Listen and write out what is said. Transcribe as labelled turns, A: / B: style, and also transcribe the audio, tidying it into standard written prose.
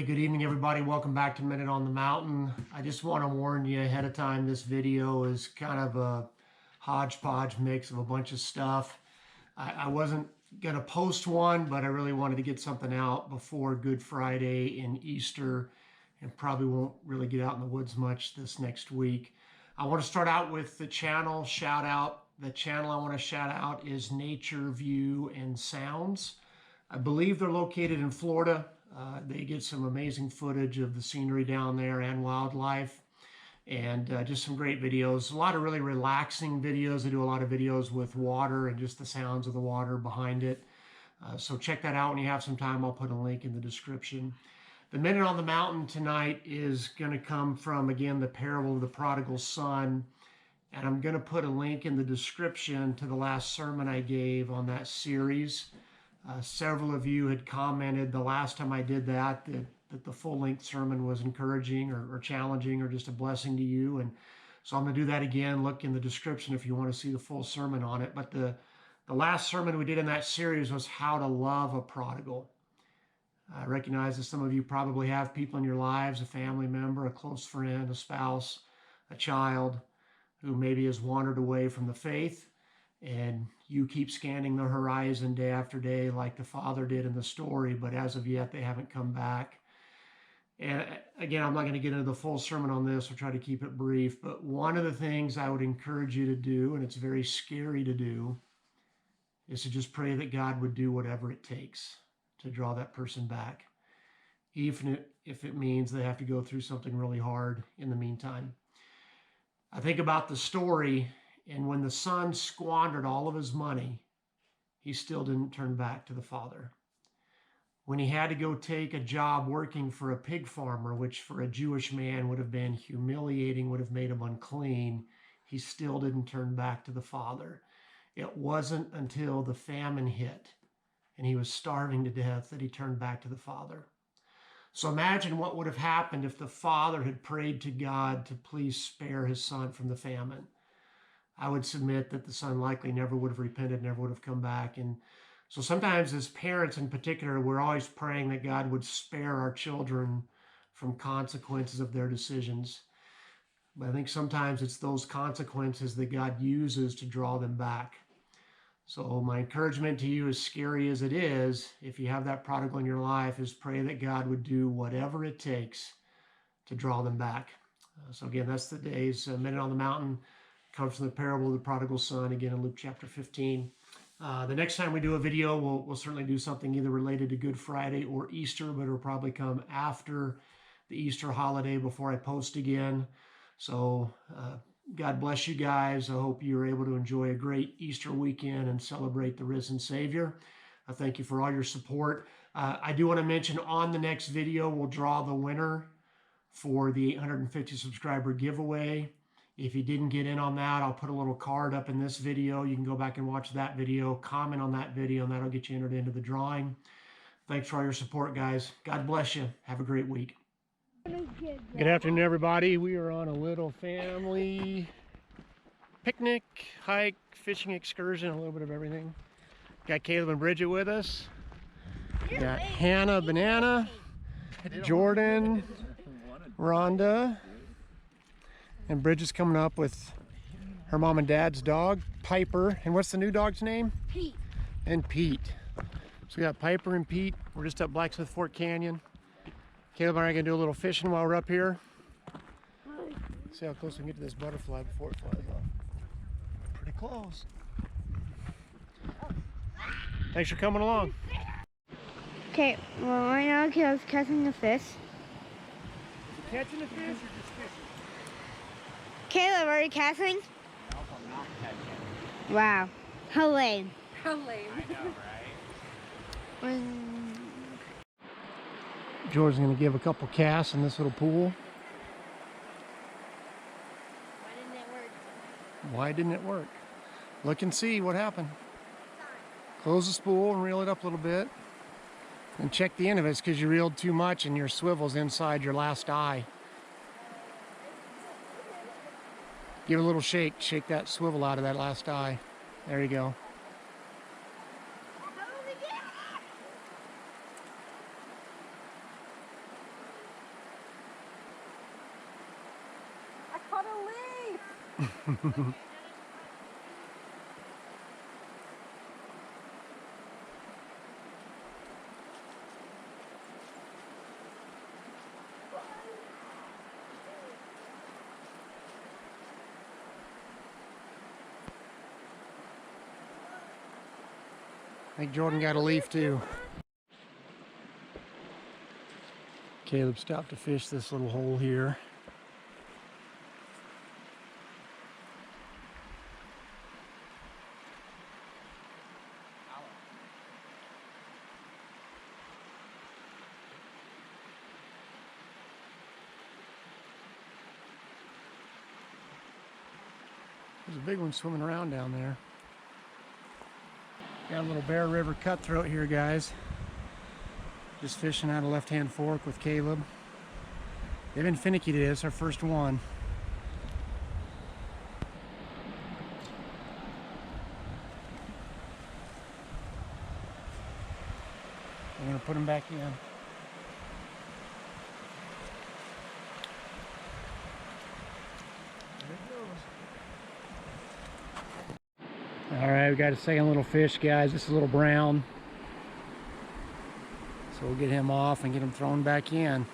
A: good evening, everybody. Welcome back to Minute on the Mountain. I just want to warn you ahead of time, this video is kind of a hodgepodge mix of a bunch of stuff. I wasn't going to post one, but I really wanted to get something out before Good Friday and Easter, and probably won't really get out in the woods much this next week. I want to start out with the channel shout out. The channel I want to shout out is Nature View and Sounds. I believe they're located in Florida. They get some amazing footage of the scenery down there and wildlife, and just some great videos. A lot of really relaxing videos. They do a lot of videos with water and just the sounds of the water behind it. So check that out when you have some time. I'll put a link in the description. The Minute on the Mountain tonight is going to come from, again, the parable of the prodigal son. And I'm going to put a link in the description to the last sermon I gave on that series. Several of you had commented the last time I did that the full-length sermon was encouraging or challenging or just a blessing to you. And so I'm going to do that again. Look in the description if you want to see the full sermon on it. But the last sermon we did in that series was how to love a prodigal. I recognize that some of you probably have people in your lives, a family member, a close friend, a spouse, a child who maybe has wandered away from the faith. And you keep scanning the horizon day after day like the father did in the story, but as of yet, they haven't come back. And again, I'm not going to get into the full sermon on this. We'll try to keep it brief. But one of the things I would encourage you to do, and it's very scary to do, is to just pray that God would do whatever it takes to draw that person back, even if it means they have to go through something really hard in the meantime. I think about the story. And when the son squandered all of his money, he still didn't turn back to the father. When he had to go take a job working for a pig farmer, which for a Jewish man would have been humiliating, would have made him unclean, he still didn't turn back to the father. It wasn't until the famine hit and he was starving to death that he turned back to the father. So imagine what would have happened if the father had prayed to God to please spare his son from the famine. I would submit that the son likely never would have repented, never would have come back. And so sometimes as parents in particular, we're always praying that God would spare our children from consequences of their decisions. But I think sometimes it's those consequences that God uses to draw them back. So my encouragement to you, as scary as it is, if you have that prodigal in your life, is pray that God would do whatever it takes to draw them back. So again, that's today's Minute on the Mountain. Comes from the parable of the prodigal son, again in Luke chapter 15. The next time we do a video, we'll certainly do something either related to Good Friday or Easter, but it'll probably come after the Easter holiday before I post again. So God bless you guys. I hope you're able to enjoy a great Easter weekend and celebrate the risen Savior. I thank you for all your support. I do want to mention on the next video, we'll draw the winner for the 850 subscriber giveaway. If you didn't get in on that, I'll put a little card up in this video. You can go back and watch that video, comment on that video, and that'll get you entered into the drawing. Thanks for all your support, guys. God bless you. Have a great week. Good afternoon, everybody. We are on a little family picnic, hike, fishing excursion, a little bit of everything. Got Caleb and Bridget with us. Got Hannah, Banana, Jordan, Rhonda. And Bridget's coming up with her mom and dad's dog, Piper. And what's the new dog's name?
B: Pete.
A: And Pete. So we got Piper and Pete. We're just up Blacksmith Fork Canyon. Caleb and I are gonna do a little fishing while we're up here. See how close we can get to this butterfly before it flies off. Pretty close. Thanks for coming along.
B: Okay, well right now Caleb's catching the fish.
A: Catching the fish or just fishing?
B: Caleb, are you casting?
C: Nope, I'm not catching.
B: Wow. How lame.
C: How lame. I know, right?
A: George's going to give a couple casts in this little pool. Why didn't it work? Look and see what happened. Close the spool and reel it up a little bit. And check the end of it. It's because you reeled too much and your swivel's inside your last eye. Give it a little shake. Shake that swivel out of that last eye. There you go. I think Jordan got a leaf too. Caleb stopped to fish this little hole here. There's a big one swimming around down there. Got a little Bear River cutthroat here, guys. Just fishing out of left-hand fork with Caleb. They've been finicky today. It's our first one. We're gonna put them back in. All right, we got a second little fish, guys. This is a little brown. So we'll get him off and get him thrown back in.